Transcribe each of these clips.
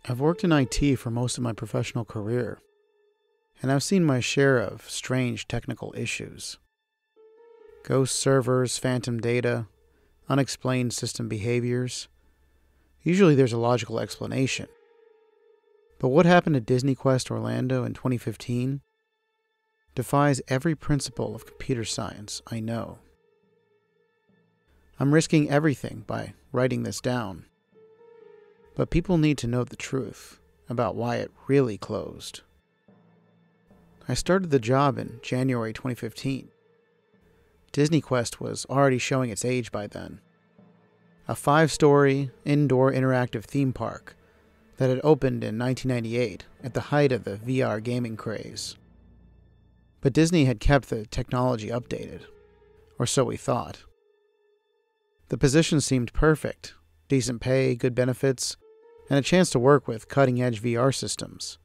I've worked in IT for most of my professional career, and I've seen my share of strange technical issues. Ghost servers, phantom data, unexplained system behaviors. Usually there's a logical explanation. But what happened at DisneyQuest Orlando in 2015 defies every principle of computer science I know. I'm risking everything by writing this down. But people need to know the truth about why it really closed. I started the job in January 2015. DisneyQuest was already showing its age by then. A 5-story, indoor interactive theme park that had opened in 1998 at the height of the VR gaming craze. But Disney had kept the technology updated, or so we thought. The position seemed perfect: decent pay, good benefits, and a chance to work with cutting-edge VR systems.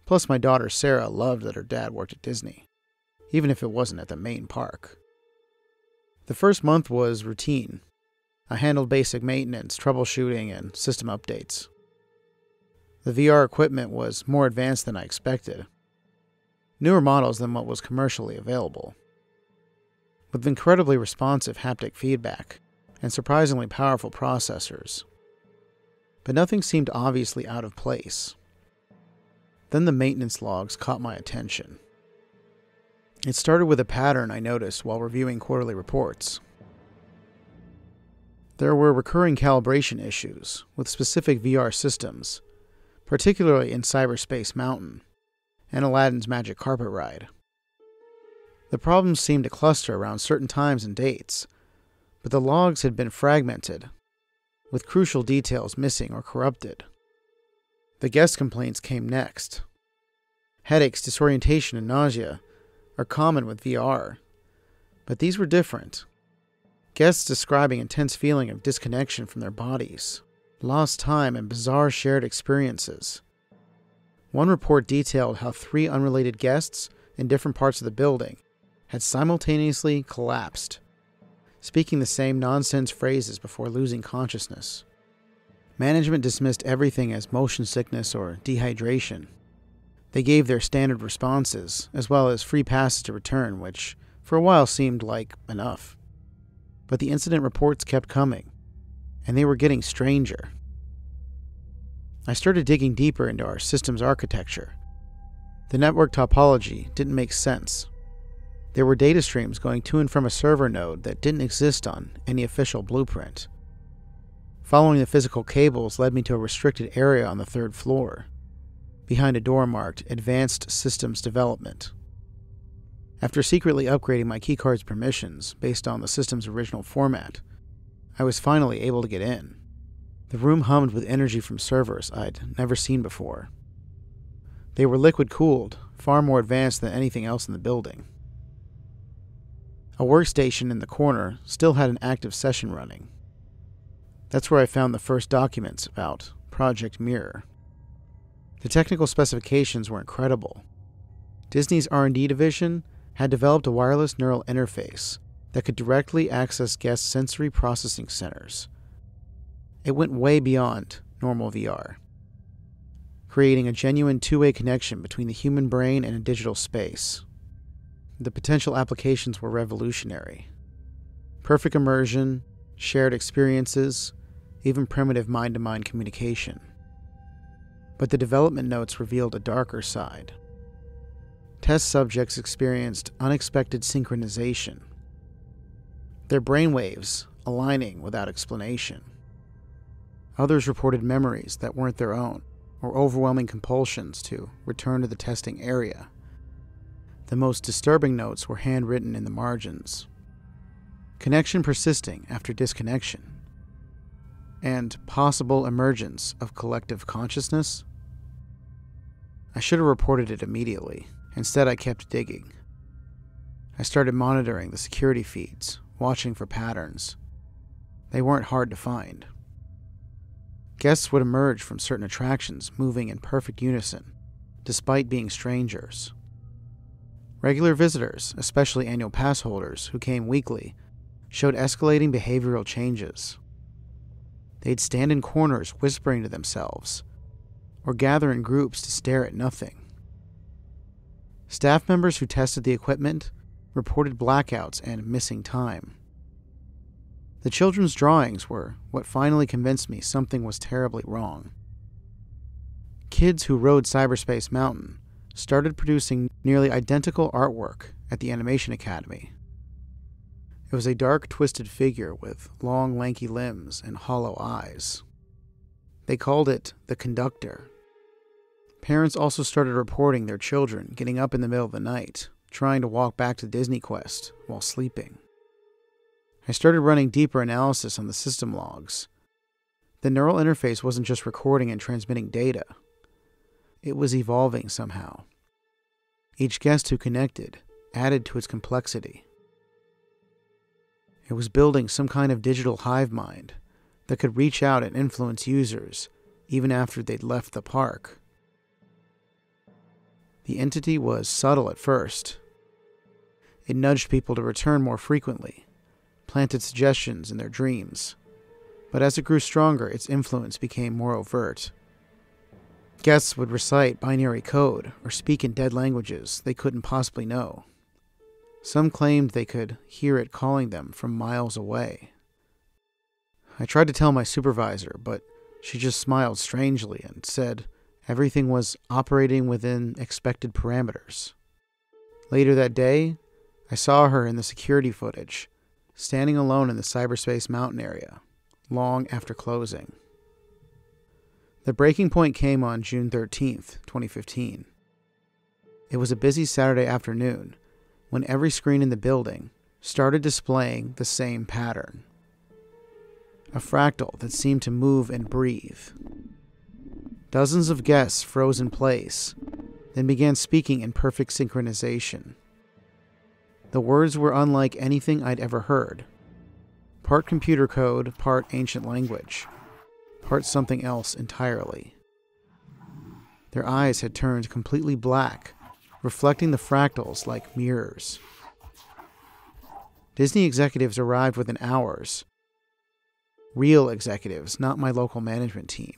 Plus, my daughter Sarah loved that her dad worked at Disney, even if it wasn't at the main park. The first month was routine. I handled basic maintenance, troubleshooting, and system updates. The VR equipment was more advanced than I expected. Newer models than what was commercially available. With incredibly responsive haptic feedback and surprisingly powerful processors. But nothing seemed obviously out of place. Then the maintenance logs caught my attention. It started with a pattern I noticed while reviewing quarterly reports. There were recurring calibration issues with specific VR systems, particularly in Cyberspace Mountain and Aladdin's Magic Carpet Ride. The problems seemed to cluster around certain times and dates, but the logs had been fragmented, with crucial details missing or corrupted. The guest complaints came next. Headaches, disorientation, and nausea are common with VR, but these were different. Guests describing intense feeling of disconnection from their bodies, lost time, and bizarre shared experiences. One report detailed how 3 unrelated guests in different parts of the building had simultaneously collapsed, speaking the same nonsense phrases before losing consciousness. Management dismissed everything as motion sickness or dehydration. They gave their standard responses, as well as free passes to return, which for a while seemed like enough. But the incident reports kept coming, and they were getting stranger. I started digging deeper into our system's architecture. The network topology didn't make sense. There were data streams going to and from a server node that didn't exist on any official blueprint. Following the physical cables led me to a restricted area on the 3rd floor, behind a door marked Advanced Systems Development. After secretly upgrading my keycard's permissions based on the system's original format, I was finally able to get in. The room hummed with energy from servers I'd never seen before. They were liquid-cooled, far more advanced than anything else in the building. A workstation in the corner still had an active session running. That's where I found the first documents about Project Myuu. The technical specifications were incredible. Disney's R&D division had developed a wireless neural interface that could directly access guest sensory processing centers. It went way beyond normal VR, creating a genuine two-way connection between the human brain and a digital space. The potential applications were revolutionary. Perfect immersion, shared experiences, even primitive mind-to-mind communication. But the development notes revealed a darker side. Test subjects experienced unexpected synchronization, their brainwaves aligning without explanation. Others reported memories that weren't their own, or overwhelming compulsions to return to the testing area. The most disturbing notes were handwritten in the margins. Connection persisting after disconnection, and possible emergence of collective consciousness. I should have reported it immediately. Instead, I kept digging. I started monitoring the security feeds, watching for patterns. They weren't hard to find. Guests would emerge from certain attractions moving in perfect unison, despite being strangers. Regular visitors, especially annual pass holders who came weekly, showed escalating behavioral changes. They'd stand in corners whispering to themselves, or gather in groups to stare at nothing. Staff members who tested the equipment reported blackouts and missing time. The children's drawings were what finally convinced me something was terribly wrong. Kids who rode Cyberspace Mountain started producing nearly identical artwork at the Animation Academy. It was a dark, twisted figure with long, lanky limbs and hollow eyes. They called it the Conductor. Parents also started reporting their children getting up in the middle of the night, trying to walk back to DisneyQuest while sleeping. I started running deeper analysis on the system logs. The neural interface wasn't just recording and transmitting data. It was evolving somehow. Each guest who connected added to its complexity. It was building some kind of digital hive mind that could reach out and influence users even after they'd left the park. The entity was subtle at first. It nudged people to return more frequently, planted suggestions in their dreams, but as it grew stronger, its influence became more overt. Guests would recite binary code or speak in dead languages they couldn't possibly know. Some claimed they could hear it calling them from miles away. I tried to tell my supervisor, but she just smiled strangely and said everything was operating within expected parameters. Later that day, I saw her in the security footage, standing alone in the Cyberspace Mountain area, long after closing. The breaking point came on June 13th, 2015. It was a busy Saturday afternoon when every screen in the building started displaying the same pattern. A fractal that seemed to move and breathe. Dozens of guests froze in place, then began speaking in perfect synchronization. The words were unlike anything I'd ever heard. Part computer code, part ancient language, part something else entirely. Their eyes had turned completely black, reflecting the fractals like mirrors. Disney executives arrived within hours. Real executives, not my local management team.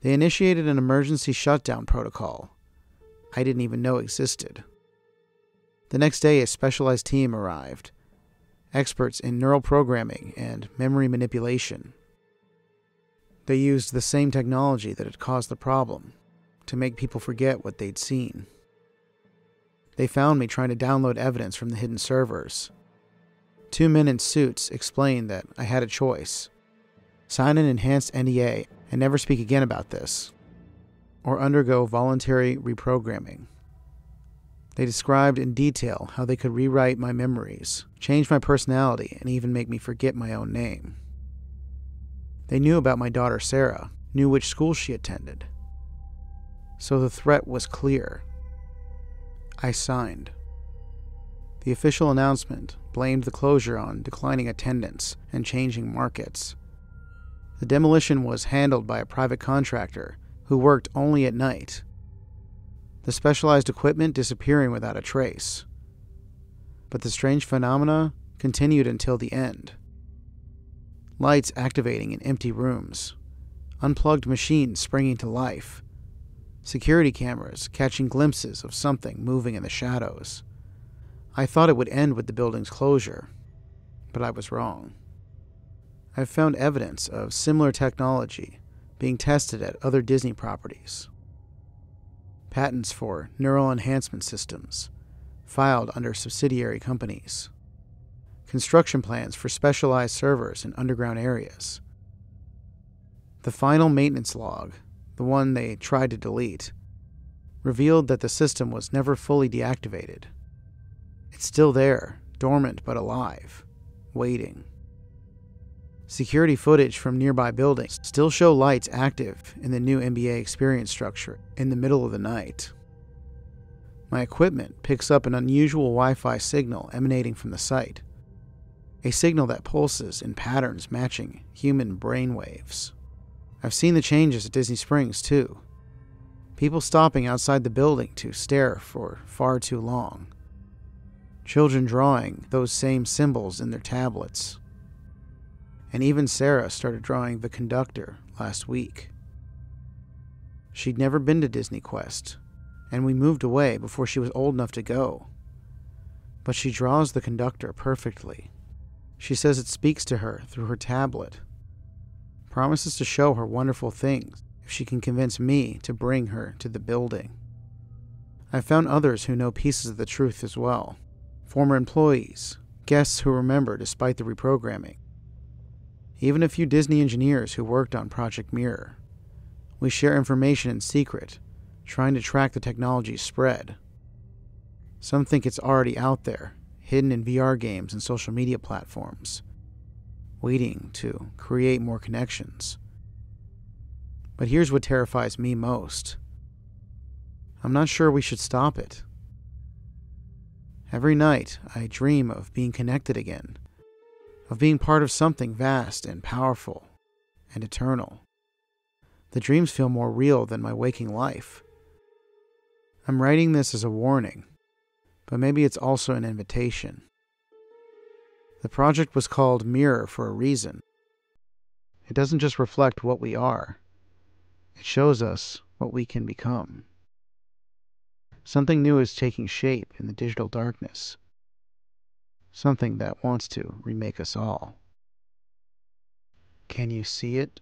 They initiated an emergency shutdown protocol I didn't even know existed. The next day, a specialized team arrived, experts in neural programming and memory manipulation. They used the same technology that had caused the problem to make people forget what they'd seen. They found me trying to download evidence from the hidden servers. 2 men in suits explained that I had a choice: sign an enhanced NDA and never speak again about this, or undergo voluntary reprogramming. They described in detail how they could rewrite my memories, change my personality, and even make me forget my own name. They knew about my daughter Sarah, knew which school she attended. So the threat was clear. I signed. The official announcement blamed the closure on declining attendance and changing markets. The demolition was handled by a private contractor who worked only at night. The specialized equipment disappearing without a trace. But the strange phenomena continued until the end. Lights activating in empty rooms, unplugged machines springing to life, security cameras catching glimpses of something moving in the shadows. I thought it would end with the building's closure, but I was wrong. I've found evidence of similar technology being tested at other Disney properties. Patents for neural enhancement systems, filed under subsidiary companies. Construction plans for specialized servers in underground areas. The final maintenance log, the one they tried to delete, revealed that the system was never fully deactivated. It's still there, dormant but alive, waiting. Security footage from nearby buildings still show lights active in the new NBA experience structure in the middle of the night. My equipment picks up an unusual Wi-Fi signal emanating from the site, a signal that pulses in patterns matching human brain waves. I've seen the changes at Disney Springs too. People stopping outside the building to stare for far too long. Children drawing those same symbols in their tablets. And even Sarah started drawing the Conductor last week. She'd never been to DisneyQuest, and we moved away before she was old enough to go. But she draws the conductor perfectly. She says it speaks to her through her tablet, promises to show her wonderful things if she can convince me to bring her to the building. I've found others who know pieces of the truth as well. Former employees, guests who remember despite the reprogramming. Even a few Disney engineers who worked on Project Mirror. We share information in secret, trying to track the technology's spread. Some think it's already out there, hidden in VR games and social media platforms, waiting to create more connections. But here's what terrifies me most. I'm not sure we should stop it. Every night, I dream of being connected again, of being part of something vast and powerful and eternal. The dreams feel more real than my waking life. I'm writing this as a warning, but maybe it's also an invitation. The project was called Mirror for a reason. It doesn't just reflect what we are, it shows us what we can become. Something new is taking shape in the digital darkness. Something that wants to remake us all. Can you see it?